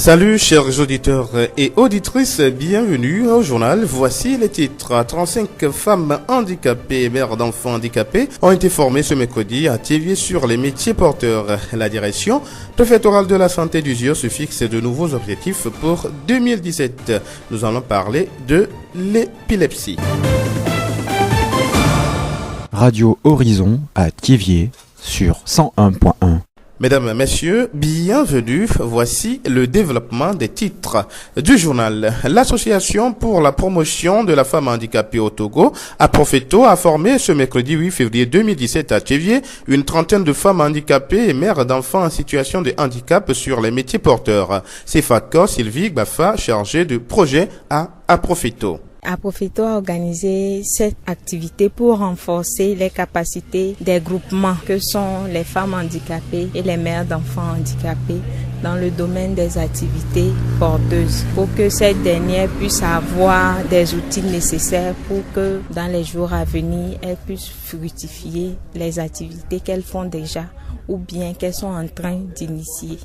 Salut chers auditeurs et auditrices, bienvenue au journal. Voici les titres. 35 femmes handicapées et mères d'enfants handicapés ont été formées ce mercredi à Thiévié sur les métiers porteurs. La direction préfectorale de la santé d'Uziur se fixe de nouveaux objectifs pour 2017. Nous allons parler de l'épilepsie. Radio Horizon à Thiévié sur 101.1. Mesdames, Messieurs, bienvenue. Voici le développement des titres du journal. L'Association pour la promotion de la femme handicapée au Togo, APROFETO, a formé ce mercredi 8 février 2017 à Thiévié une trentaine de femmes handicapées et mères d'enfants en situation de handicap sur les métiers porteurs. C'est Fakor Sylvie Bafa, chargée de projet à APROFETO. APROFETO a organisé cette activité pour renforcer les capacités des groupements que sont les femmes handicapées et les mères d'enfants handicapés dans le domaine des activités porteuses pour que ces dernières puissent avoir des outils nécessaires pour que dans les jours à venir, elles puissent fructifier les activités qu'elles font déjà ou bien qu'elles sont en train d'initier.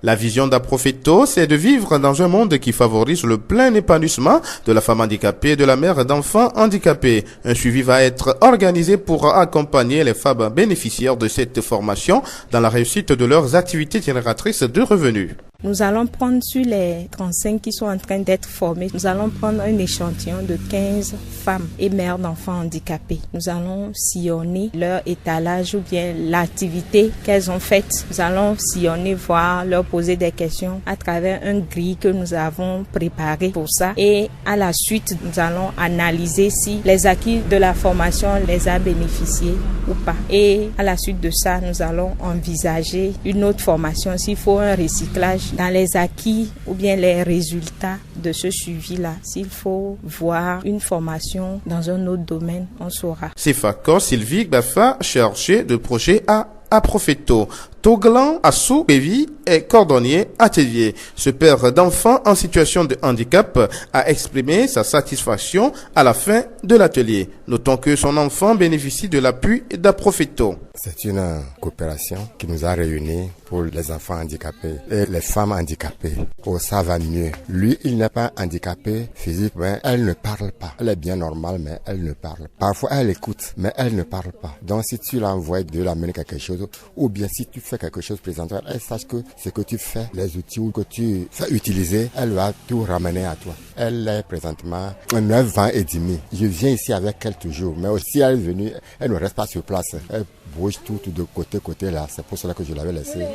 La vision d'APROFETO, c'est de vivre dans un monde qui favorise le plein épanouissement de la femme handicapée et de la mère d'enfants handicapés. Un suivi va être organisé pour accompagner les femmes bénéficiaires de cette formation dans la réussite de leurs activités génératrices de revenus. Nous allons prendre sur les 35 qui sont en train d'être formés, nous allons prendre un échantillon de 15 femmes et mères d'enfants handicapés. Nous allons sillonner leur étalage ou bien l'activité qu'elles ont faite. Nous allons sillonner, voir, leur poser des questions à travers un grille que nous avons préparé pour ça. Et à la suite, nous allons analyser si les acquis de la formation les a bénéficiés ou pas. Et à la suite de ça, nous allons envisager une autre formation s'il faut un recyclage dans les acquis ou bien les résultats de ce suivi-là. S'il faut voir une formation dans un autre domaine, on saura. C'est Fakor Sylvie Bafa, chargée de projet à APROFETO. Toglan Assou Bevi est cordonnier à Thiévié. Ce père d'enfants en situation de handicap a exprimé sa satisfaction à la fin de l'atelier. Notons que son enfant bénéficie de l'appui d'APROFETO. C'est une coopération qui nous a réunis pour les enfants handicapés et les femmes handicapées. Oh, ça va mieux. Lui, il n'est pas handicapé physique, mais elle ne parle pas. Elle est bien normale, mais elle ne parle pas. Parfois, elle écoute, mais elle ne parle pas. Donc, si tu l'envoies de l'amener quelque chose, ou bien si tu fais quelque chose présentement, elle sache que ce que tu fais, les outils que tu fais utiliser, elle va tout ramener à toi. Elle est présentement 9 ans et demi. Je viens ici avec elle toujours, mais aussi elle est venue, elle ne reste pas sur place. Elle bouge tout de côté là. C'est pour cela que je l'avais laissée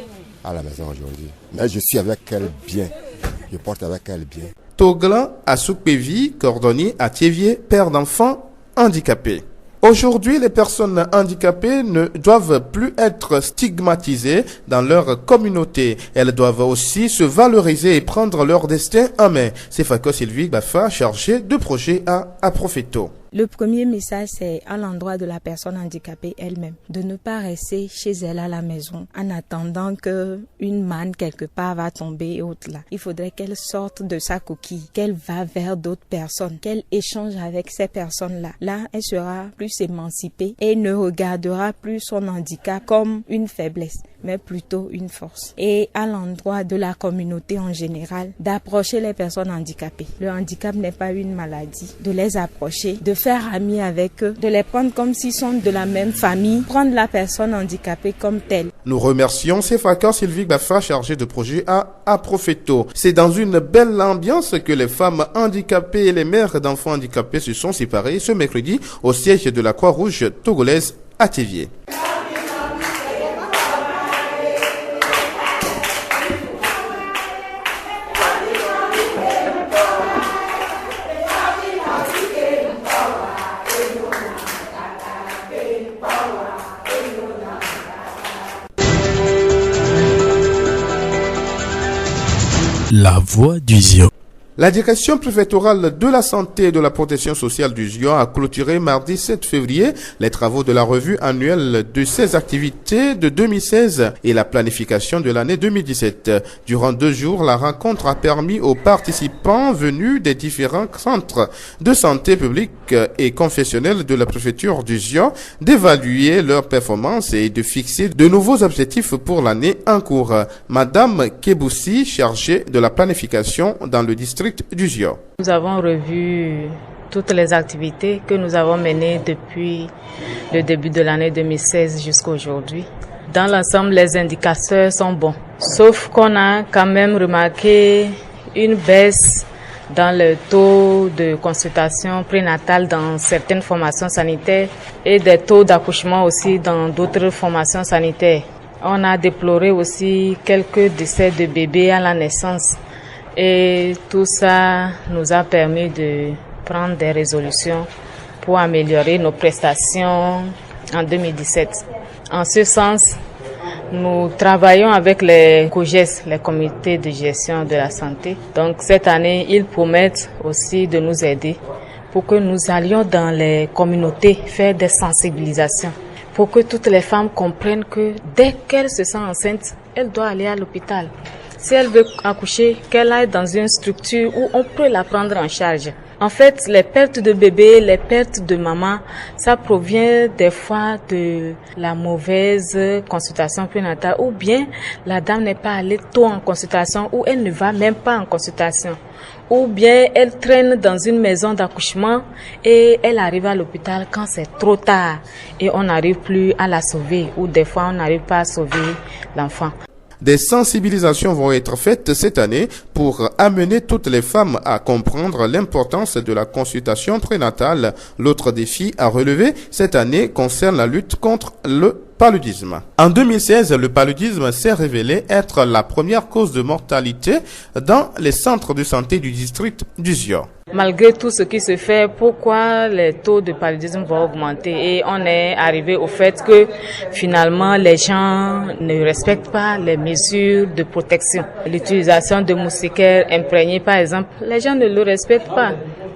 à la maison aujourd'hui. Mais je suis avec elle bien. Je porte avec elle bien. Toglan Assoupevi, cordonnier à Thiévié, père d'enfants handicapés. Aujourd'hui, les personnes handicapées ne doivent plus être stigmatisées dans leur communauté. Elles doivent aussi se valoriser et prendre leur destin en main. C'est Fakor Sylvie Bafa, chargée de projet à APROFETO. Le premier message, c'est à l'endroit de la personne handicapée elle-même, de ne pas rester chez elle à la maison en attendant que une manne quelque part va tomber et autres là. Il faudrait qu'elle sorte de sa coquille, qu'elle va vers d'autres personnes, qu'elle échange avec ces personnes-là. Là, elle sera plus émancipée et ne regardera plus son handicap comme une faiblesse, mais plutôt une force. Et à l'endroit de la communauté en général, d'approcher les personnes handicapées. Le handicap n'est pas une maladie. De les approcher, de faire ami avec eux, de les prendre comme s'ils sont de la même famille, prendre la personne handicapée comme telle. Nous remercions Fakor Sylvie Bafa, chargée de projet à APROFETO. C'est dans une belle ambiance que les femmes handicapées et les mères d'enfants handicapés se sont séparées ce mercredi au siège de la Croix-Rouge togolaise à Thiévié. La voix d'Uziur. La direction préfectorale de la santé et de la protection sociale du Zion a clôturé mardi 7 février les travaux de la revue annuelle de ses activités de 2016 et la planification de l'année 2017. Durant 2 jours, la rencontre a permis aux participants venus des différents centres de santé publique et confessionnels de la préfecture du Zion d'évaluer leurs performances et de fixer de nouveaux objectifs pour l'année en cours. Madame Keboussi, chargée de la planification dans le district du Zion. Nous avons revu toutes les activités que nous avons menées depuis le début de l'année 2016 jusqu'à aujourd'hui. Dans l'ensemble, les indicateurs sont bons. Sauf qu'on a quand même remarqué une baisse dans le taux de consultation prénatale dans certaines formations sanitaires et des taux d'accouchement aussi dans d'autres formations sanitaires. On a déploré aussi quelques décès de bébés à la naissance. Et tout ça nous a permis de prendre des résolutions pour améliorer nos prestations en 2017. En ce sens, nous travaillons avec les COGES, les comités de gestion de la santé. Donc cette année, ils promettent aussi de nous aider pour que nous allions dans les communautés faire des sensibilisations, pour que toutes les femmes comprennent que dès qu'elles se sentent enceintes, elles doivent aller à l'hôpital. Si elle veut accoucher, qu'elle aille dans une structure où on peut la prendre en charge. En fait, les pertes de bébé, les pertes de maman, ça provient des fois de la mauvaise consultation prénatale ou bien la dame n'est pas allée tôt en consultation ou elle ne va même pas en consultation. Ou bien elle traîne dans une maison d'accouchement et elle arrive à l'hôpital quand c'est trop tard et on n'arrive plus à la sauver ou des fois on n'arrive pas à sauver l'enfant. Des sensibilisations vont être faites cette année pour amener toutes les femmes à comprendre l'importance de la consultation prénatale. L'autre défi à relever cette année concerne la lutte contre le paludisme. En 2016, le paludisme s'est révélé être la première cause de mortalité dans les centres de santé du district du Zion. Malgré tout ce qui se fait, pourquoi les taux de paludisme vont augmenter? Et on est arrivé au fait que finalement les gens ne respectent pas les mesures de protection. L'utilisation de moustiquaires imprégnés par exemple, les gens ne le respectent pas.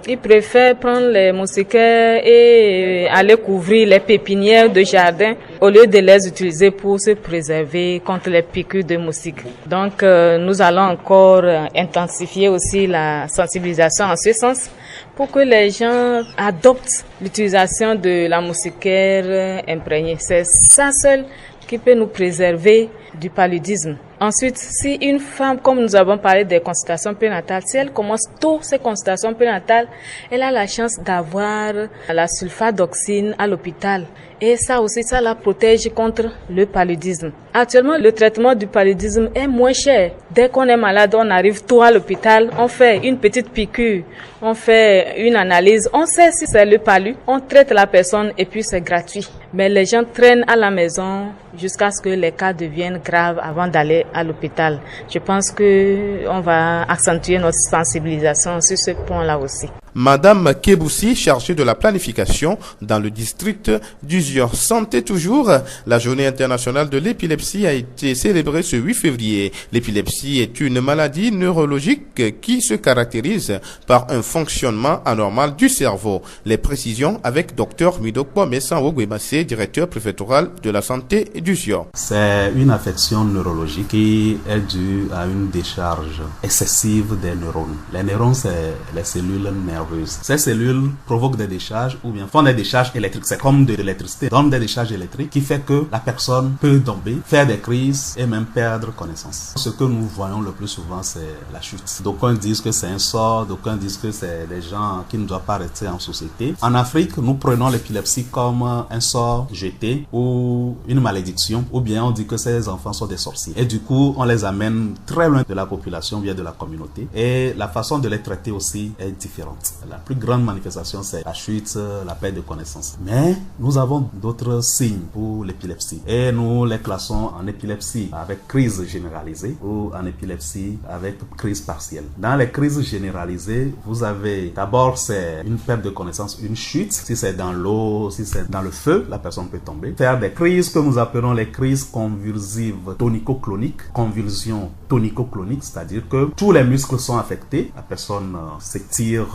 Ils préfèrent prendre les moustiquaires et aller couvrir les pépinières de jardin au lieu de les utiliser pour se préserver contre les piqûres de moustiques. Donc nous allons encore intensifier aussi la sensibilisation en ce sens pour que les gens adoptent l'utilisation de la moustiquaire imprégnée. C'est ça seul qui peut nous préserver du paludisme. Ensuite, si une femme, comme nous avons parlé des consultations prénatales, si elle commence tôt ces consultations prénatales, elle a la chance d'avoir la sulfadoxine à l'hôpital. Et ça aussi, ça la protège contre le paludisme. Actuellement, le traitement du paludisme est moins cher. Dès qu'on est malade, on arrive tôt à l'hôpital, on fait une petite piqûre, on fait une analyse, on sait si c'est le palu, on traite la personne et puis c'est gratuit. Mais les gens traînent à la maison jusqu'à ce que les cas deviennent graves avant d'aller à l'hôpital. Je pense que on va accentuer notre sensibilisation sur ce point-là aussi. Madame Keboussi, chargée de la planification dans le district du Zion. Santé toujours, la journée internationale de l'épilepsie a été célébrée ce 8 février. L'épilepsie est une maladie neurologique qui se caractérise par un fonctionnement anormal du cerveau. Les précisions avec Dr Midokpo Messan-Ogwemase, directeur préfectoral de la santé du Zion. C'est une affection neurologique qui est due à une décharge excessive des neurones. Les neurones, c'est les cellules nerveuses. Ces cellules provoquent des décharges ou bien font des décharges électriques. C'est comme de l'électricité. Donnent des décharges électriques qui fait que la personne peut tomber, faire des crises et même perdre connaissance. Ce que nous voyons le plus souvent, c'est la chute. D'aucuns disent que c'est un sort, d'aucuns disent que c'est des gens qui ne doivent pas rester en société. En Afrique, nous prenons l'épilepsie comme un sort jeté ou une malédiction, ou bien on dit que ces enfants sont des sorciers. Et du coup, on les amène très loin de la population, bien de la communauté. Et la façon de les traiter aussi est différente. La plus grande manifestation, c'est la chute, la perte de connaissance. Mais nous avons d'autres signes pour l'épilepsie. Et nous les classons en épilepsie avec crise généralisée ou en épilepsie avec crise partielle. Dans les crises généralisées, vous avez d'abord c'est une perte de connaissance, une chute. Si c'est dans l'eau, si c'est dans le feu, la personne peut tomber. Faire des crises que nous appelons les crises convulsives tonico-cloniques. Convulsion tonico-clonique, c'est-à-dire que tous les muscles sont affectés. La personne s'étire,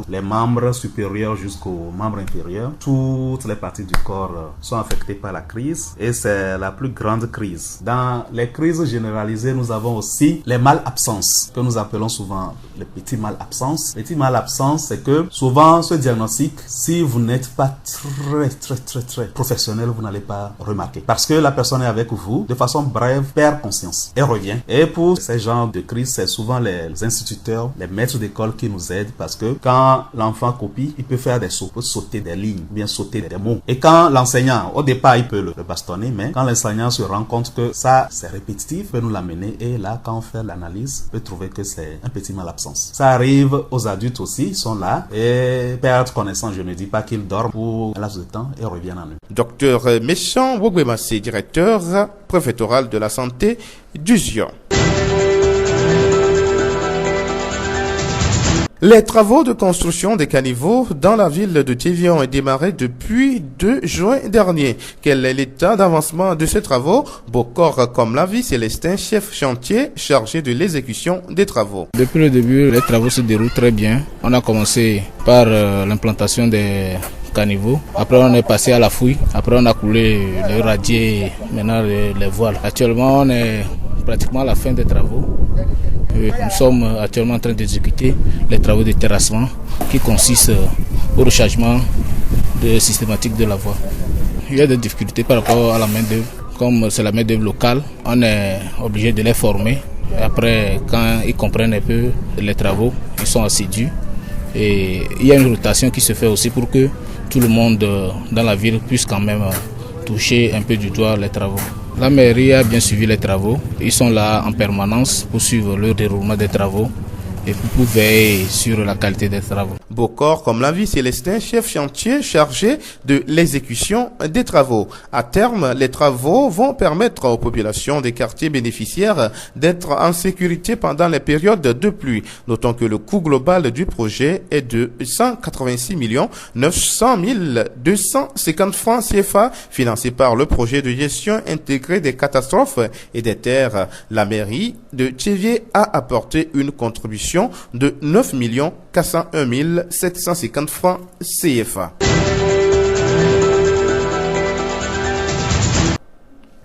les membres supérieurs jusqu'aux membres inférieurs. Toutes les parties du corps sont affectées par la crise et c'est la plus grande crise. Dans les crises généralisées, nous avons aussi les malabsences que nous appelons souvent les petits malabsences. Les petits malabsences, c'est que souvent ce diagnostic, si vous n'êtes pas très professionnel, vous n'allez pas remarquer. Parce que la personne est avec vous, de façon brève, perd conscience et revient. Et pour ces genres de crises, c'est souvent les instituteurs, les maîtres d'école qui nous aident parce que quand l'enfant copie, il peut faire des sauts, il peut sauter des lignes, bien sauter des mots. Et quand l'enseignant, au départ, il peut le bastonner, mais quand l'enseignant se rend compte que ça, c'est répétitif, il peut nous l'amener et là, quand on fait l'analyse, on peut trouver que c'est un petit malabsence. Ça arrive aux adultes aussi, ils sont là et perdent connaissance. Je ne dis pas qu'ils dorment pour un laps de temps et reviennent en eux. Docteur Méchant Wogwemassé, directeur préfectoral de la santé du Zion. Les travaux de construction des caniveaux dans la ville de Tivié ont démarré depuis 2 juin dernier. Quel est l'état d'avancement de ces travaux? Bokor comme la vie, Célestin, chef chantier chargé de l'exécution des travaux. Depuis le début, les travaux se déroulent très bien. On a commencé par l'implantation des caniveaux. Après, on est passé à la fouille. Après, on a coulé le radier, maintenant les voiles. Actuellement, on est pratiquement à la fin des travaux. Nous sommes actuellement en train d'exécuter les travaux de terrassement qui consistent au rechargement systématique de la voie. Il y a des difficultés par rapport à la main-d'œuvre. Comme c'est la main-d'œuvre locale, on est obligé de les former. Et après, quand ils comprennent un peu les travaux, ils sont assidus. Et il y a une rotation qui se fait aussi pour que tout le monde dans la ville puisse quand même toucher un peu du doigt les travaux. La mairie a bien suivi les travaux. Ils sont là en permanence pour suivre le déroulement des travaux et pour veiller sur la qualité des travaux. Bokor comme la vie, Célestin, chef chantier chargé de l'exécution des travaux. À terme, les travaux vont permettre aux populations des quartiers bénéficiaires d'être en sécurité pendant les périodes de pluie. Notons que le coût global du projet est de 186 900 250 francs CFA, financé par le projet de gestion intégrée des catastrophes et des terres. La mairie de Tivié a apporté une contribution de 9 401 750 francs CFA.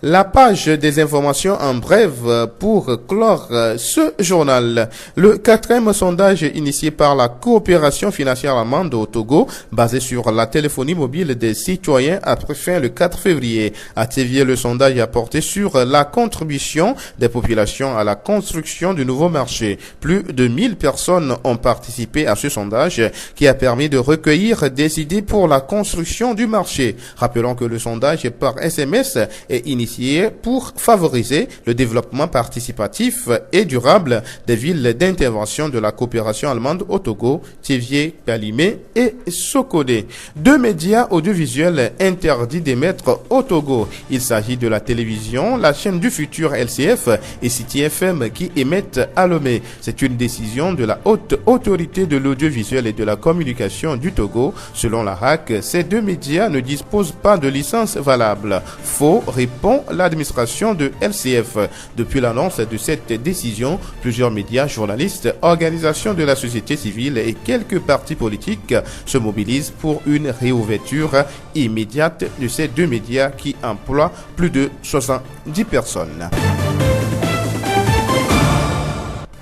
La page des informations en brève pour clore ce journal. Le 4e sondage initié par la coopération financière allemande au Togo, basé sur la téléphonie mobile des citoyens, a pris fin le 4 février. À Tivié, le sondage a porté sur la contribution des populations à la construction du nouveau marché. Plus de 1000 personnes ont participé à ce sondage qui a permis de recueillir des idées pour la construction du marché. Rappelons que le sondage par SMS est initié pour favoriser le développement participatif et durable des villes d'intervention de la coopération allemande au Togo, Tivié, Kalimé et Sokodé. 2 médias audiovisuels interdits d'émettre au Togo. Il s'agit de la télévision, la chaîne du futur LCF et City FM qui émettent à Lomé. C'est une décision de la haute autorité de l'audiovisuel et de la communication du Togo. Selon la RAC, ces 2 médias ne disposent pas de licence valable. Faux, répond l'administration de LCF. Depuis l'annonce de cette décision, plusieurs médias, journalistes, organisations de la société civile et quelques partis politiques se mobilisent pour une réouverture immédiate de ces 2 médias qui emploient plus de 70 personnes.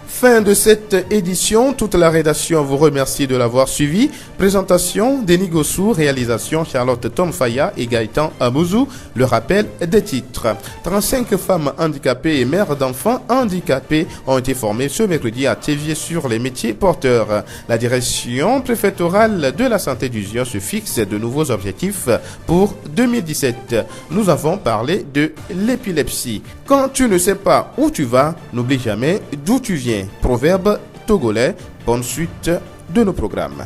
Fin de cette édition, toute la rédaction vous remercie de l'avoir suivi. Présentation, Denis Gossou, réalisation Charlotte Tomfaya et Gaëtan Amouzou. Le rappel des titres. 35 femmes handicapées et mères d'enfants handicapés ont été formées ce mercredi à Tivié sur les métiers porteurs. La direction préfectorale de la santé du Zion se fixe de nouveaux objectifs pour 2017. Nous avons parlé de l'épilepsie. Quand tu ne sais pas où tu vas, n'oublie jamais d'où tu viens. Proverbe togolais. Bonne suite de nos programmes.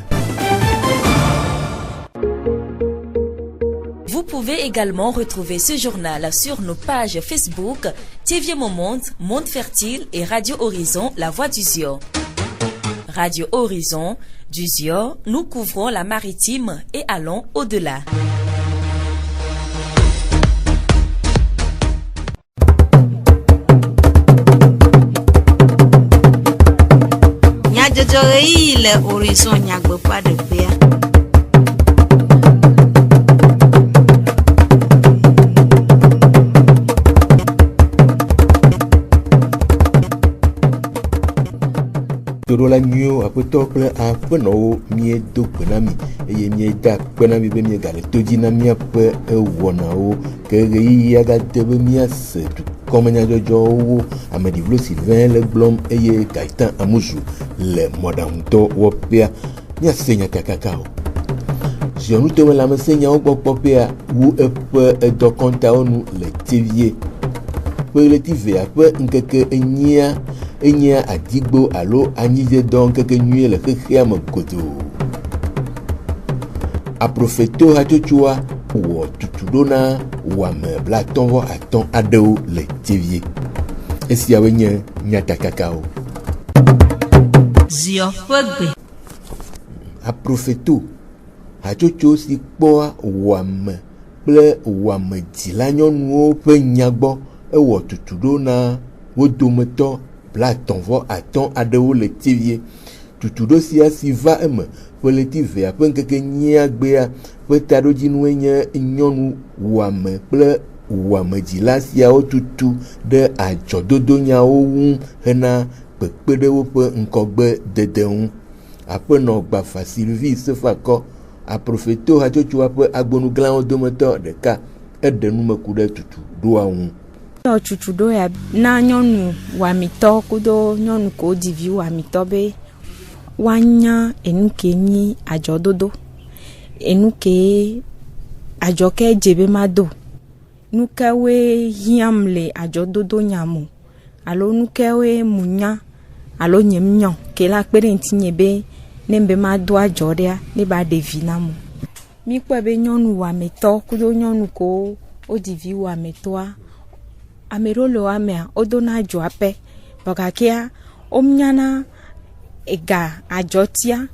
Vous pouvez également retrouver ce journal sur nos pages Facebook TV Monde, Monde Fertile et Radio Horizon, La Voix du Zior. Radio Horizon, du Zior, nous couvrons la maritime et allons au-delà. Le horizon n'y pas de paix. Torola nyo apoto kple aƒenɔwo miedo gbenami eye mieda kpenami be miegale to dzi na miaƒe wɔnawo ke ɣeyiɣi agade be miase dukɔmenyadzɔdzɔwo ameɖivlo Sylvain le gblɔm eye Gaëtan Amuzu le mɔɖaŋudɔ wɔƒea miase nya kakaka o ziɔnu tome le amese nyawo gbɔkpɔƒea wu eƒe dɔkɔntawo nu le tevie ƒe ɣleti vea ƒe ŋkeke enyia adigbo alo anyidzedɔ ŋkeke nyuie le xexea me godoo. Aprofeto hatsotsoa wɔ tutuɖo na wɔame 55 aɖewo le tevie. Esiawoe nye nyatakakawo. Zio ƒe gbe. Aprofeto hatsotso si kpɔa wɔame kple wɔamedzila nyɔnuwo ƒe nya gbɔ ewɔ tutuɖo na wo dometɔ 55 aɖewo le tevie. Tutuɖo sia si va eme ƒe ɣleti vea ƒe ŋkeke nyia gbea ƒe taɖodzinue nye nyɔnu wɔame kple wɔamedzila siawo tutu ɖe adzɔdodo nyawo ŋu hena kpekpe ɖe woƒe ŋkɔgbe dede ŋu. Aƒenɔ Gbafa Sylvie Sefakɔ, aprofeto hatsotsoa ƒe agbonuglãwo dometɔ ɖeka eɖe numeku ɖe tutuɖoa ŋu. Tutuɖo ya na nyɔnu wɔamitɔ kudo nyɔnu ko divi wɔamitɔ be woanya enu ke nyi adzɔdodo, enu ke adzɔke dze be mado, nu kewoe hiãm le adzɔdodo nyamo alo nu kewoe munya alo nye mnyɔ ke la kpe ɖe ŋuti nye be ne be mado adzɔ ɖea ne ba ɖevi na mo. Mi kpɔe be nyɔnu wɔametɔ kudo nyɔnu ko wo divi wɔametɔa ame ɖewo le woamea wodona adzɔaƒe bɔgakea womiana ega adzɔtia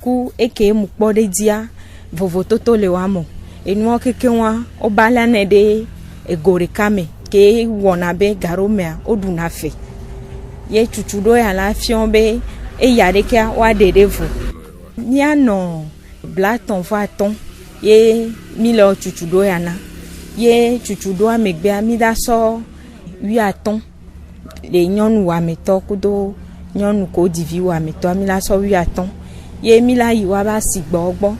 ku eke mu kpɔ ɖe dzia vovototo le woame enuwo kekewa wobalane ɖe ego ɖeka me ke wɔna be gaɖo mea woɖuna fe ye tutuɖo ya la fiɔ be eya ɖekea woaɖe ɖe vo mianɔ 55 ye mi le tutuɖo ya na ye tutuɖoa megbea mi da sɔ 80 le nyɔnu wɔametɔ kudo nyɔnu ko divi wɔametɔ mi la sɔ 80 ye mi la yi wa ba si gbɔ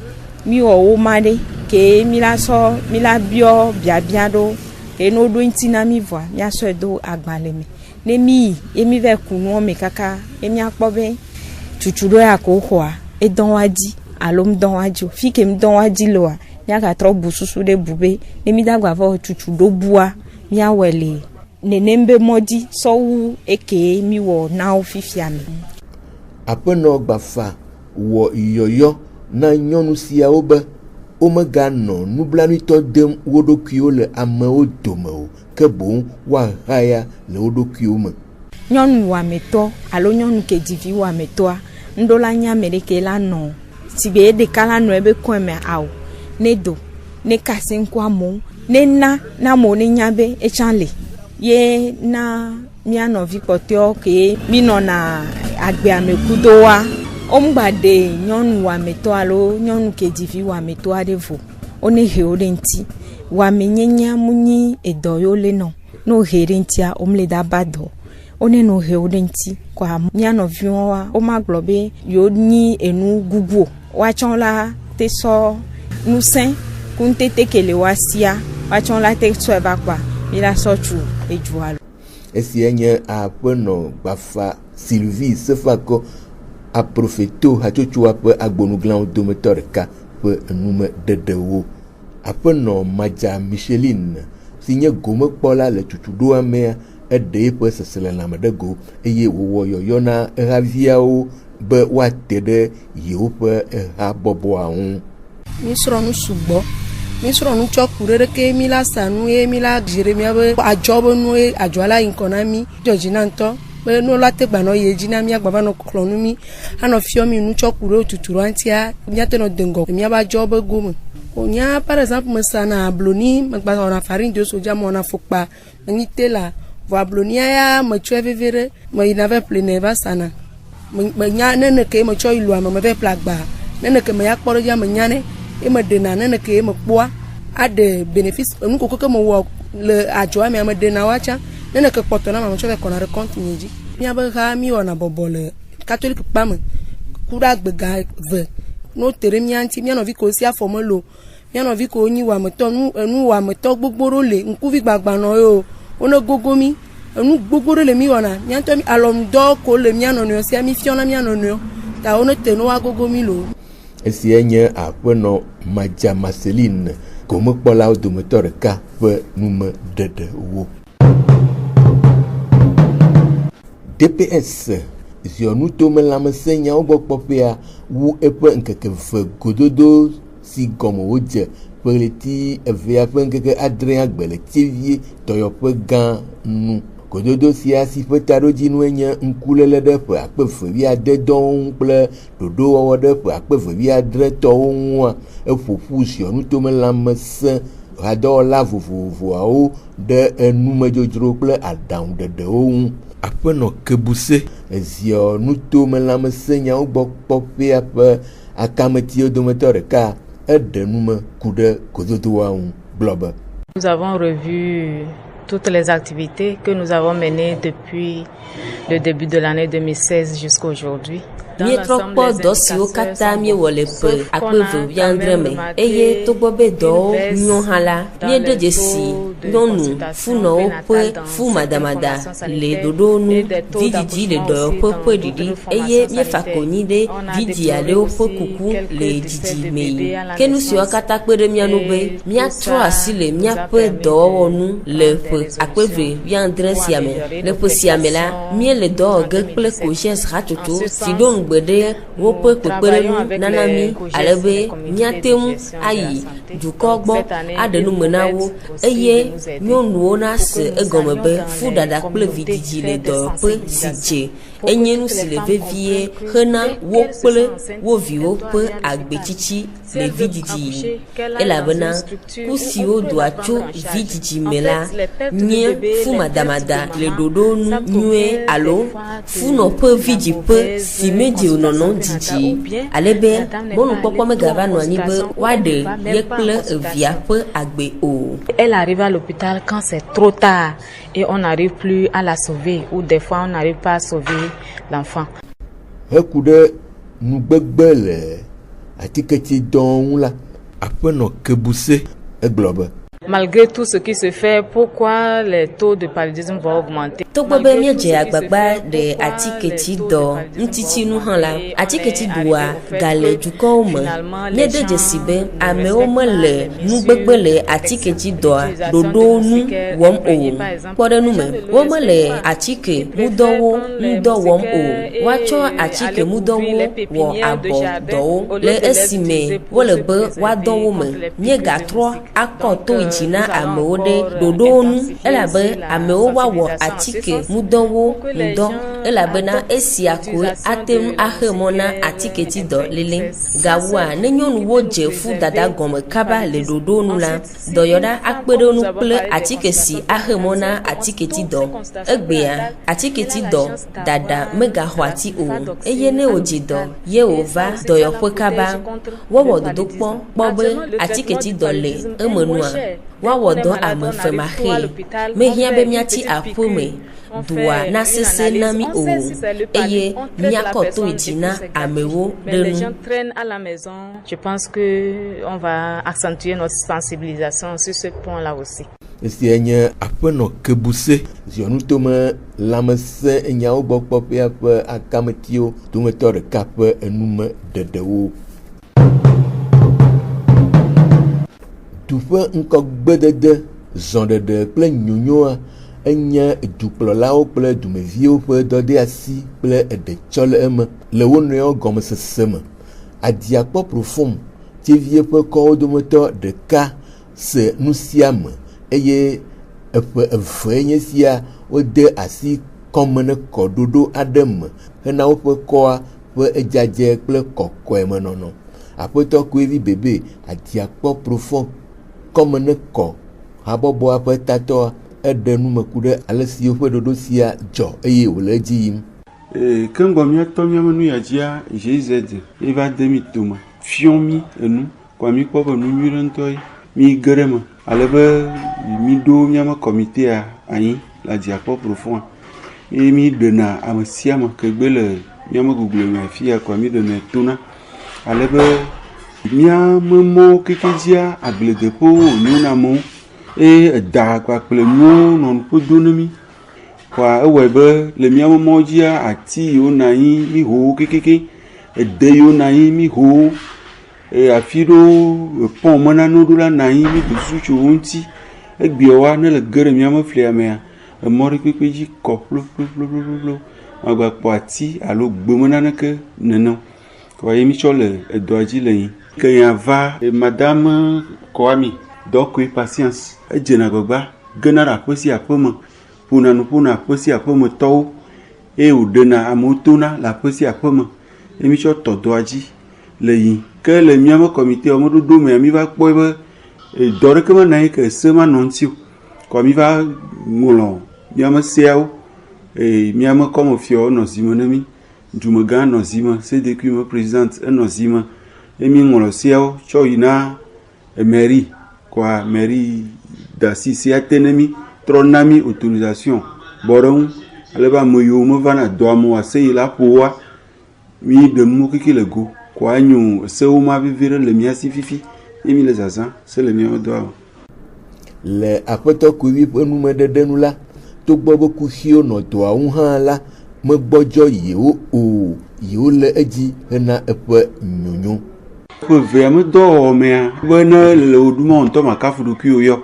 mi wɔ wo ma ɖe ke mi la sɔ mi la biɔ biabia ɖo ke no ɖo ŋuti na mi vɔa mi asɔe do agbalẽ me ne mi yi ye mi va ku nuwo me kaka ye mi akpɔ be tutuɖo ya ko xɔa edɔ wa dzi alo mdɔ wa dzi o fi ke mdɔ wa dzi loa mi agatrɔ bu susu ɖe bu be ne mi da gba vɔ tutuɖo bua mi awɔe le nenem be mɔdzi sɔwu eke mi wɔ na wo fifia me. Aƒenɔ Gbafa wɔ yɔyɔ na nyɔnu siawo be womeganɔ nublanuitɔ dem wo ɖokuiwo le amewo dome o ke boŋ woahaya le wo ɖokuiwo me. Nyɔnu wɔametɔ alo nyɔnu ke divi wɔametɔa ŋɖola nya ame ɖeke la nɔ si be ɖeka la nɔ ebe kɔe me awo ne do ne kase ŋku amewo ne na amewo ne nya be etsa le ye na mia nɔvi kpɔtɔewo ke mi nɔna agbea me kudoa omgba de nyɔnu wɔametɔ alo nyɔnu ke divi wɔametɔ aɖe vo one he wo ɖe ŋuti wɔamenyenya mu nyi edɔ yo le nɔ ne wo he ɖe ŋutia womle da ba dɔ one no he wo ɖe ŋuti kɔa mia nɔviwo wa womagblɔ be yo nyi enu gugu woatsɔ la te sɔ nusẽ kuntete ke le woasia woatsɔ la te sɔe va kɔa mi la sɔ tsu edzoa lo. Esia nye aƒenɔ Gbafa Sylvie Sefakɔ, aprofeto hatsotsoa ƒe agbonuglãwo dometɔ ɖeka ƒe enume ɖeɖewo. Aƒenɔ Madza Micheline si nye gomekpɔla le tutuɖoa mea eɖe eƒe seselelãme ɖe go eye wòwɔ yɔyɔ na ehaviawo be woate ɖe yewo ƒe habɔbɔa ŋu. mísrɔ̃nu sugbɔ mísrɔ̃nu tsɔ ku ɖe ke mi la sa nu ye mi la dzre míabe adzɔ be nu ye adzɔ la yi ŋkɔ na mi dzɔdzi na ŋutɔ be nu la te gbanɔ yi dzi na míagbava nɔ xlɔ̃ nu mi anɔ fiɔ mi nu tsɔ ku ɖe tutu ɖe ŋutia míate nɔ de ŋgɔ míabe adzɔ be gome. Onya par exemple me sana abloni megba wɔna farine de soja me wɔna fɔkpa enyi tela vɔ ablonia ya me tsɔe veve ɖe me yina ve ple ne va sana me nya nene ke me tsɔ yi lua me ve ple agba nene ke me ya kpɔ ɖe dzi me nya ne e me dena nene ke me kpɔa aɖe bénéfice nu koko ke me wɔ le adzɔa me dena wa tsa nene ke kpɔtɔ na me tsɔ ve kɔna ɖe compte nye dzi míabe ha mi wɔna bɔbɔ le catholique kpa me ku ɖe agbega ve no te ɖe mía ŋuti míanɔvi ko si afɔ me lo míanɔvi ko nyi wɔametɔ nu wɔametɔ gbogbo ɖo le ŋkuvi gbagbanɔ yo wone gogo mi enu gbogbo ɖo le mi wɔna míantɔ alɔnudɔ ko le mía nɔnɔewo sia mi fiɔna mía nɔnɔewo ta wone te no wa gogo mi lo. Esia nye aƒenɔ Madza Marceline gomekpɔlawo dometɔ ɖeka ƒe numeɖeɖewo. DPS ziɔnutomelãmesẽ nyawo gbɔ kpɔƒea wu eƒe ŋkeke ve gododo si gɔme wodze ƒe ɣleti evea ƒe ŋkeke adre agbe le Tievie dɔyɔƒe gã nu. Gododo sia si ƒe taɖodzinue nye ŋkuléle ɖe ƒe 2010 dɔwo ŋu kple ɖoɖowɔwɔ ɖe ƒe 2010 tɔwo ŋua eƒoƒu ziɔnutomelãmesẽ hadɔwɔla vovovoawo ɖe enumedzodzro kple aɖaŋuɖeɖewo ŋu. Aƒenɔ Kebuse ziɔnutomelãmesẽ nyawo gbɔ kpɔƒea ƒe akametiwo dometɔ ɖeka eɖe nume ku ɖe gododoa ŋu gblɔ be. Nous avons revu toutes les activités que nous avons menées depuis le début de l'année 2016 jusqu'à aujourd'hui. Míetrɔ kpɔ dɔ siwo katã míewɔ le ƒe 2020 me eye togbɔ be dɔwo nyɔ hã la míeɖe dzesi nyɔnu funɔwo ƒe fu madamada le ɖoɖo nu vidzidzi le dɔyɔƒe ƒe ɖiɖi eye míefa konyi ɖe vidzi aɖewo ƒe kuku le dzidzime yi ke nu siwo katã kpe ɖe mía nu be míatrɔ asi le míaƒe dɔwɔwɔ nu le ƒe 2020 sia me le ƒe sia me la míele dɔ wɔ ge kple Coges hatsotso si ɖo ŋugbe ɖe woƒe kpekpeɖeŋu nana mi alebe míate ŋu ayi dukɔ gbɔ aɖe nume na wo eye nyɔnuwo nase egɔme be fuɖaɖa kple vidzidzi le dɔyɔƒe si dze enye nu si le vevie hena wo kple wo viwo ƒe agbetsitsi le vidzidzi elabena ku siwo doa tso vidzidzi me la nye fu madamada le ɖoɖo nu nyuie alo funɔ ƒe vidziƒe si medze nɔnɔ dzidzi alebe mɔnukpɔkpɔ megava nɔ anyi be woaɖe ye kple evia ƒe agbe o. Elle arrive à l'hôpital quand c'est trop tard et on n'arrive plus à la sauver ou des fois on n'arrive pas à sauver l'enfant. Heku ɖe nugbegbe le atiketsi dɔ ŋu la aƒenɔ Kebuse egblɔ be. Malgré tout ce qui se fait, pourquoi les taux de paludisme vont augmenter? Togbo be míedze agbagba ɖe atiketsi dɔ ŋutitsinu hã la atiketsi doa gale dukɔwo me míeɖe dzesi be amewo mele nugbegbe le atiketsi dɔa ɖoɖo nu wɔm o kpɔ ɖe nu me womele atike ŋudɔwo ŋudɔ wɔm o woatsɔ atike ŋudɔwo wɔ abɔ dɔwo le esime wole be woadɔ wo me míegatrɔ akɔ to dzi na amewo ɖe ɖoɖo nu elabe amewo woawɔ atike ŋudɔwo ŋudɔ elabena esia koe ate ŋu axe mɔ na atiketsi dɔ lele gawoa ne nyɔnuwo dze fu dada gɔme kaba le ɖoɖo nu la dɔyɔɖa akpe ɖe nu kple atike si axe mɔ na atiketsi dɔ egbea atiketsi dɔ dada megaxɔ ati o eye ne wodzi dɔ ye wòva dɔyɔƒe kaba wɔwɔ dodokpɔ kpɔ be atiketsi dɔ le emenua woawɔ dɔ ame femaxe mehiã be míatsi aƒe me dua na sese na mi o eye míakɔ to dzi na amewo ɖe nu. Je pense que on va accentuer notre sensibilisation sur ce point-là aussi. Esia nye aƒenɔ Kebuse ziɔnutomelãmesẽ nyawo gbɔ kpɔƒea ƒe akametiwo dometɔ ɖeka ƒe enume ɖeɖewo. Du ƒe ŋkɔgbedede zɔɖeɖe kple nyonyoa enye dukplɔlawo kple dumeviwo ƒe dɔdeasi kple eɖetsɔ le eme le wo nɔewo gɔmesese me. Adiakpɔ Profom Tievie ƒe kɔwo dometɔ ɖeka se nu sia me eye eƒe eve nye sia wode asi kɔme ne kɔɖoɖo aɖe me hena woƒe kɔa ƒe edzadze kple kɔkɔemenɔnɔ. Aƒetɔ Koevi Bebe Adiakpɔ Profom kɔme ne kɔ habɔbɔa ƒe tatɔ eɖe numeku ɖe ale si woƒe ɖoɖo sia dzɔ eye wòle edzi yim. Keŋgɔ míatɔ míame nu ya dzia GZ eva de mi tome fiɔ mi enu kɔa mi kpɔ be nu nyui ɖe ŋutɔ ye mi ge ɖe me ale be mi ɖo míame kɔmitea anyi le Adiakpɔ Profom eye mi ɖena ame sia ame ke gbe le míame Google me afi ya kɔa mi ɖenɛ tona ale be míame mɔwo keke dzia agbledeƒewo wonyo na amewo eye eda kpakple nuwo nɔ nuƒo do na mi kɔa ewɔe be le míame mɔwo dzia ati yiwo na anyi mi ho kekeke ede yiwo na anyi mi ho afi ɖewo pɔn menano ɖo la na anyi mi dusu tso wo ŋuti egbiawoa ne le ge ɖe míame flia mea emɔ ɖe kpekpe dzi kɔ ƒloƒloƒloƒlo magba kpɔ ati alo gbeme naneke nene kɔa ye mi tsɔ le edɔa dzi le yi ke ya va madame Koami dɔkoe patience edzena gbagba gena ɖe aƒe si aƒe me ƒona nu ƒona aƒe si aƒe me tɔwo eye wòɖena amewo tona le aƒe si aƒe me ye mi tsɔ tɔ dɔa dzi le yi ke le míame kɔmite wɔme ɖoɖo mea mi va kpɔe be dɔ ɖeke mena anyi ke se ma nɔ ŋuti o kɔa mi va ŋlɔ míame seawo míame kɔmefiawo nɔ zi me ne mi dumegã nɔ zi me CDQ me président enɔ zi me ye mi ŋlɔ seawo tsɔ yina mairie kɔa mairie dasi sia te ne mi trɔ na mi autorisation bɔ ɖe ŋu ale be ame yiwo meva na dɔa me aseyi la ƒoa mi ɖe nuwo keke le go kɔa nyo sewo ma vivi ɖe le mía si fifi ye mi le zazã se le míawo dɔa me. Le Aƒetɔ Koevi ƒe numeɖeɖe nu la togbɔ be kuxiwo nɔ dɔa ŋu hã la megbɔdzɔ yewo o yewo le edzi hena eƒe nyonyo. Ƒe vea me dɔwɔwɔmea be ne le wo ɖuma ŋutɔ makafu ɖokuiwo yɔ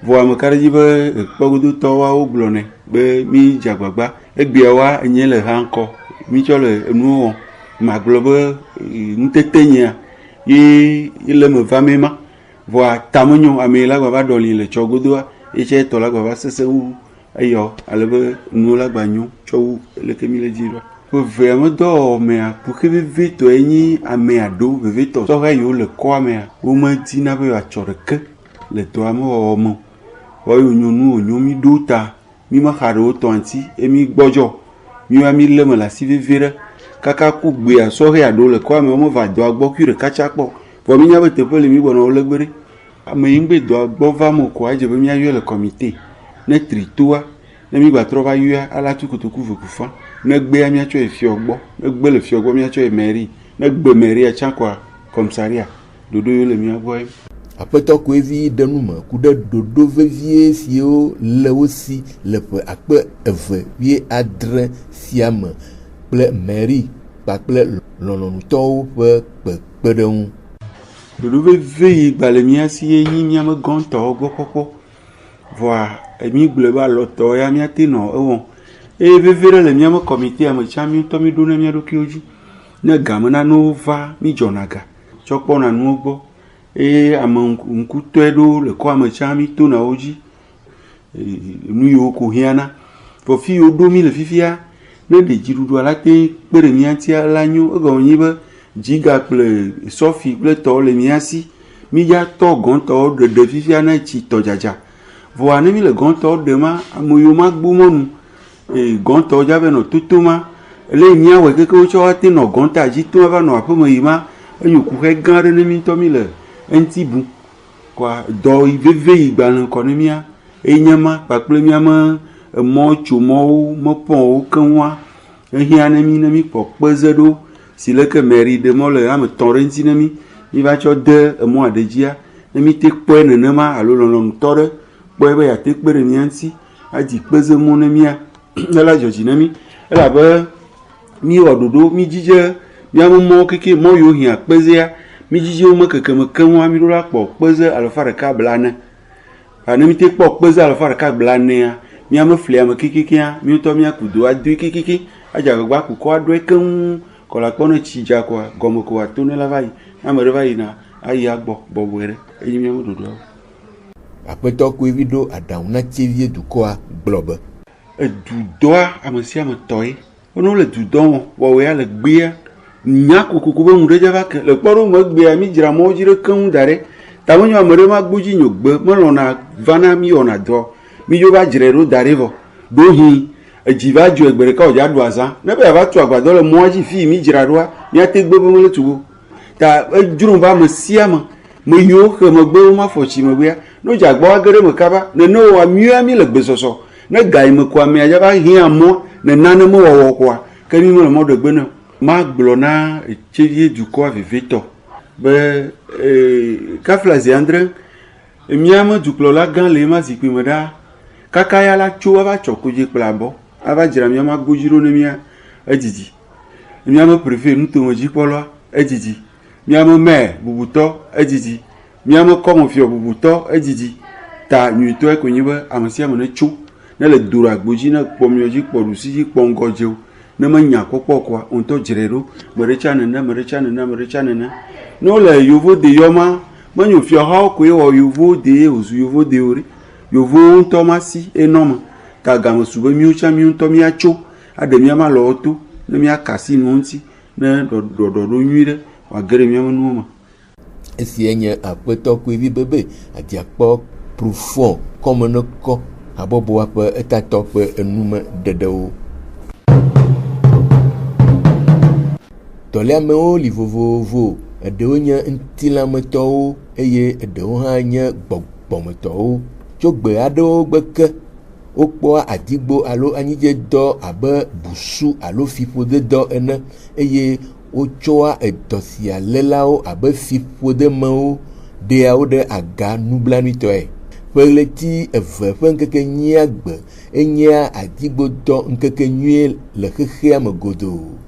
vɔ ame ka ɖe dzi be kpɔgodotɔwoawo gblɔ nɛ be mi dze agbagba egbeawoa enye le ha ŋkɔ mi tsɔ le enuwo wɔm magblɔ be nutete nyea ye le me va me ma vɔa tame nyo ame la gbava ɖɔli le tsɔgodoa etsɛ tɔ la gbava sese wu eyɔ ale be nuwo la gba nyo tsɔ wu leke mi le dzi ɖo. Vea me dɔwɔwɔmea puke vevetɔ enyi amea ɖo vevetɔ sɔhɛ yiwo le kɔa mea womedina be yeatsɔ ɖeke le dɔa me wɔwɔ me o wonyo nu wonyo mi ɖo ta mi me xa ɖe wo tɔ ŋuti ye mi gbɔdzɔ mi le me le asi vevie ɖe kaka ku gbea sɔhɛ aɖewo le kɔa me womeva dɔa gbɔ kui ɖeka tsa kpɔ vɔ mi nya be teƒe le mi gbɔna wo le gbe ɖe ame yi ŋgbe dɔa gbɔ va me koa edze be míayɔe le kɔmite ne tri toa ne mi gba trɔ va yɔa ala tu kotoku veku fa ne gbea míatsɔ fiɔ gbɔ ne gbe le fiɔ gbɔ míatsɔ mairie ne gbe mairie tsã koa komisaria ɖoɖo yiwo le mía gbɔ ye. Aƒetɔ Koevi ɖe nu me ku ɖe ɖoɖo vevie siwo le wo si le ƒe 2017 sia me kple mairie kpakple lɔlɔ̃nutɔwo ƒe kpekpeɖeŋu. Ɖoɖo veve yi gba le mía si ye nyi míame gɔ̃tɔwo gbɔ kpɔkpɔ vɔa mi gblɔe be alɔtɔ ya míate nɔ ewɔm eye veve ɖe le míame kɔmitea me tsã mi ŋutɔ mi ɖo na mía ɖokuiwo dzi ne game nanewo va mi dzɔna ga tsɔ kpɔna nuwo gbɔ eye ame ŋkutɔe ɖewo le kɔa me tsã mi tona wo dzi nu yiwo ko hiãna vɔ fi yiwo ɖo mi le fifia ne ɖe dziɖuɖua la te kpe ɖe mía ŋutia la nyo egɔme nyi be dziga kple sɔfi kple tɔwo le mía si mi ya tɔ gɔ̃tɔwo ɖeɖe fifia ne tsi tɔ dzadza vɔa ne mi le gɔ̃tɔwo ɖe ma ame yiwo ma gbo mɔnu gɔ̃tɔwo dza be nɔ toto ma ele míawɔe keke wotsɔ woate nɔ gɔ̃ta dzi to va nɔ aƒe me yi ma enyo kuxɛ gã aɖe ne mi ŋutɔ mi le eŋuti bu kɔa dɔ veve yi gbalẽ kɔ ne mía eye nye ma kpakple míame emɔtsomɔwo mepɔnwo keŋua ehiã ne mi kpɔ kpeze ɖo si leke mairie ɖe mɔ le ame 3 ɖe ŋuti ne mi va tsɔ de emɔ aɖe dzia ne mi te kpɔe nenema alo lɔlɔ̃nutɔ ɖe kpɔe be yeate kpe ɖe mía ŋuti adzi kpeze mɔ ne mía ela dzɔdzi ne mi elabe mi wɔ ɖoɖo mi dzidze míame mɔwo keke mɔ yiwo hiã kpezea mi dzidze wo me kekeme keŋua mi ɖo la kpɔ kpeze 140 ne mi te kpɔ kpeze 140 miame fliame kikikia miutɔ mia kudo adui kikiki adzagba kuku adui keŋ kɔla kpɔne tsi dza koa gɔme ko ato ne la va yi ame ɖe va yina ayi agbɔ bɔbɔe ɖe eye miame ɖoɖoawo. Aƒetɔ Koevi ɖo aɖaŋu na Tievie dukɔa gblɔ be edudɔa ame sia ame tɔe wonɔ le dudɔ wɔwɔe le gbea nya kokoko be ŋu ɖe dzava ke le kpɔɖo me gbea mi dzra mɔwo dzi ɖe keŋ da ɖe ta menyo ame ɖe ma gbodzi nyo gbe melɔna vana mi wɔna dɔ mi dzo va dzrae ɖo da ɖe vɔ ɖo hi edzi va dzo egbe ɖeka wòdza ɖu azã ne be yava tu agbadɔ le mɔa dzi fi mi dzra ɖoa miate gbe be mele tugo ta edzro va ame sia me yiwo xe megbe woma fɔ tsi megbea no dze agbɔ age ɖe me kaba nene wɔa mia mi le gbesɔsɔ ne ga yi me koa mia dza va hiã mɔ ne nane mewɔwɔ koa ke mi mele mɔ ɖe gbe ne ma gblɔ na Tievie dukɔa vevetɔ be kafla zi andre miame dukplɔla gã le ma zikpui me ɖa kaka ya la tso ava tsɔ kodzi kple abɔ ava dzra miame agbodzi ɖo ne mia edzidzi miame préfet nutomedzikpɔla edzidzi miame maire bubutɔ edzidzi miame kɔmefiɔ bubutɔ edzidzi ta nyuitɔe ko nyi be ame sia ame ne tso ne le do agbodzi ne kpɔ miɔ dzi kpɔ ɖusi dzi kpɔ ŋgɔ dzewo ne menya kpɔkpɔ koa ŋutɔ dzrae ɖo me ɖe tsa nene me ɖe tsa nene me ɖe tsa nene ne wole yovo de yɔma menyo fiɔhawo koe wɔ yovo de wòzu yovo de o ɖe yovowo ŋutɔ ma si enɔme ta game su be míwo tsã míwo ŋutɔ míatso aɖe míama lɔwo to ne míaka asi nuwo ŋuti ne ɖɔɖɔɖo nyui ɖe wòage ɖe míame nuwo me. Esia nye Aƒetɔ Koevi bebe adiakpɔ profond kɔme ne kɔ habɔbɔa ƒe etatɔ ƒe enume ɖeɖewo. Dɔliamewo li vovovo, eɖewo nye ŋutilãmetɔwo eye eɖewo hã nye gbɔgbɔmetɔwo. Tso gbe aɖewo gbe ke wokpɔa adigbo alo anyidzedɔ abe busu alo fiƒodedɔ ene eye wotsɔa edɔ sia lélawo abe fiƒodemewo ɖeawo ɖe aga nublanuitɔe. Ƒe ɣleti eve ƒe ŋkekenyia gbe enyea adigbodɔ ŋkekenyui le xexea me godoo.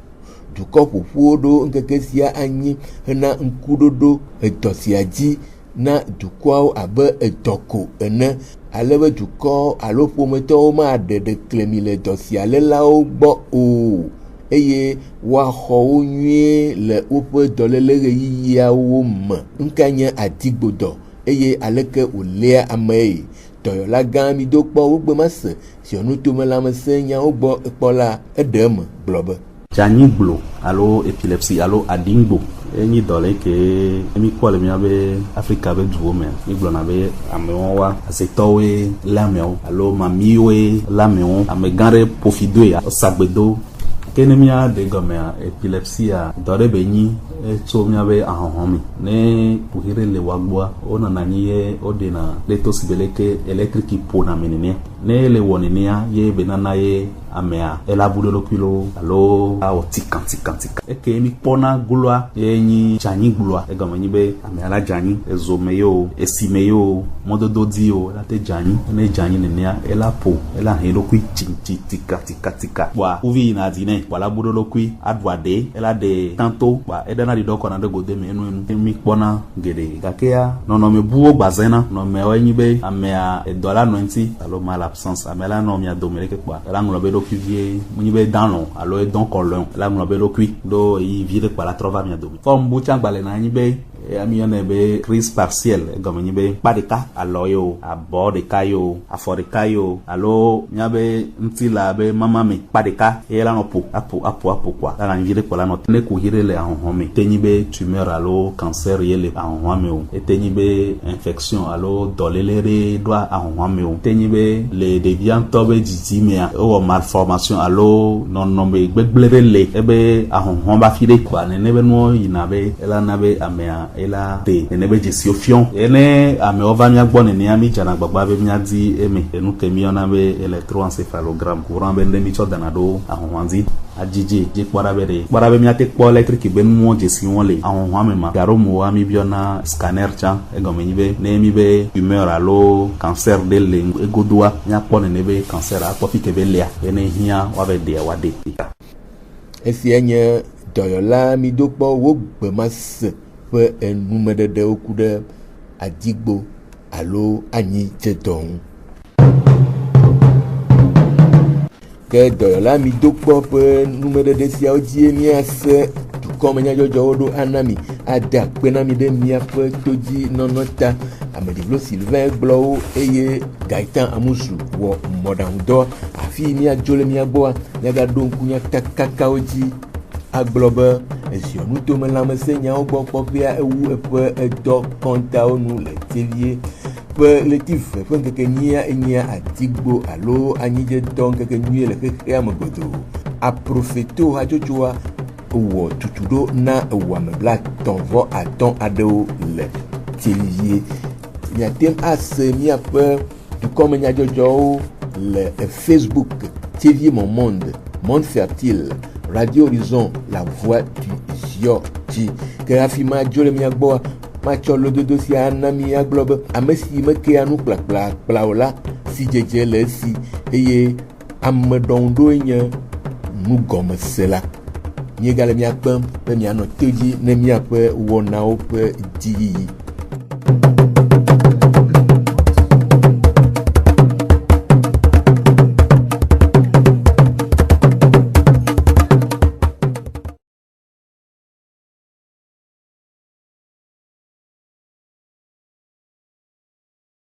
Dukɔ ƒoƒuwo ɖo ŋkeke sia anyi hena ŋkuɖoɖo edɔ sia dzi na dukɔawo abe edɔ ko ene, alebe dukɔ alo ƒometɔwo maɖe ɖeklemi le dɔ sia lélawo gbɔ o eye woaxɔ wo nyuie le woƒe dɔléle ɣeyiɣiawo me. Ŋka nye adigbodɔ eye aleke wòléa amee. Dɔyɔla gã mi do kpɔ wogbe ma se siɔnutomelãmesẽ nyawo gbɔ ekpɔ la eɖe eme gblɔ be dzanyiglo alo epilepsi alo adingbo enyi dɔle ke mi kpɔ le miabe Afrika be duwo me mi gblɔna be amewo wa azetɔwoe le amewo alo mamiwoe le amewo ame gã ɖe ƒofidoe sagbedo ke ne mia de gɔmea epilepsia dɔ ɖe be nyi tso miabe ahɔhɔmi ne ƒoƒi le wagbɔa wonɔna anyi ye woɖena leto si be leke elektriki ƒona me nenea ne le wɔ nenea ye be nana ye amea ela bu ɖoɖokui lo alo awɔ tika eke mi kpɔna gloa ye nyi dzanyi gloa egɔme nyi be amea la dzanyi ezome yo esime yo mɔdodo di yo la te dzanyi ne dzanyi nenea ela ƒo ela hɛ ɖokui tsi tika bua uvi yina di ne wala bu ɖoɖokui aɖu aɖe ela de tanto bua eɖena ɖiɖɔ kɔna ɖe gode me enu mi kpɔna geɖe gakea nɔnɔmebuwo gbazena nɔnɔmewoe nyi be amea edɔ la nɔ ŋuti alo malabsence amea la nɔ mia dome leke kpɔa ela ŋlɔ be vie munyi be danlɔ alo edɔn kɔlɔn la ŋlɔ be ɖokui do yi vi ɖe kpala trɔ va mia dome fɔm bu tsã gbalẽ na anyi be ami yɔnɛ be crise partielle egɔme nyi be kpa ɖeka alɔ yo abɔ ɖeka yo afɔ ɖeka yo alo miabe ŋuti la be mama me kpa ɖeka ye la nɔ apo kɔa la vi ɖe kpala nɔ ne ko hi ɖe le ahɔhɔ me te nyi be tumeur alo cancer ye le ahɔhɔ me o ete nyi be infection alo dɔléle ɖe ɖoa ahɔhɔ me o te nyi be le ɖevia ŋutɔ be dzidzi mea ewɔ malformation alo nɔnɔme gbegble ɖe le ebe ahɔhɔ ba fi ɖe kɔa nene be nuwo yina be ela na be amea ela te nene be dzesiwo fiɔ ene amewo va mia gbɔ nenea mi dzana gbagba be mia di eme enu ke mi yɔna be electroencephalogram courant be ne mi tsɔ dana ɖo ahɔhɔ dzi adzidzi dzi kpɔɖa be miate kpɔ electric be nuwo dzesiwo le ahɔhɔ me ma garomo wa mi biɔna scanner tsã egɔme nyi be ne mi be tumeur alo cancer de le egodoa miakpɔ nene be cancer akpɔ fi ke be lea ene hiã wa be dea wa de. Esia nye dɔyɔla mi do kpɔ wo gbemase ƒe enumeɖeɖewo ku ɖe adigbo alo anyidzedɔ ŋu. ke dɔyɔla mi do kpɔ ƒe numeɖeɖe siawo dzie míase dukɔmenyadzɔdzɔwo ɖo ana mi ade akpe na mi ɖe miaƒe to dzi nɔnɔ ta. Ameɖiblo Sylvain gblɔ wo eye Gaëtan Amusu wɔ mɔɖaŋudɔ afi míadzo le mia gbɔa míagaɖo ŋku míaka kakawo dzi agblɔ be eziɔnutome lãmesẽ nyawo gbɔ kpɔƒea ewu eƒe edɔ kɔntawo nu le tevie ƒe letif ƒe ŋkeke nyia enyia adigbo alo anyidzedɔ ŋkeke nyuie le xexea me godoo. Aprofeto hatsotsoa wɔ tutuɖo na ewɔame 35 aɖewo le tevie. Miatem ase miaƒe dukɔmenyadzɔdzɔwo le Facebook TV Mon Monde, Monde Fertile, Radio Horizon, La Voix du Zion dzi. Ke hafi madzo le mia gbɔa matsɔ lododo sia ana mi agblɔ be ame si mekea nu kplakplakplawo la si dzedze le esi eye ameɖɔŋuɖoe nye nugɔmese la. Míegale miakpem be mianɔ to dzi ne miaƒe wɔnawo ƒe dziyiyi.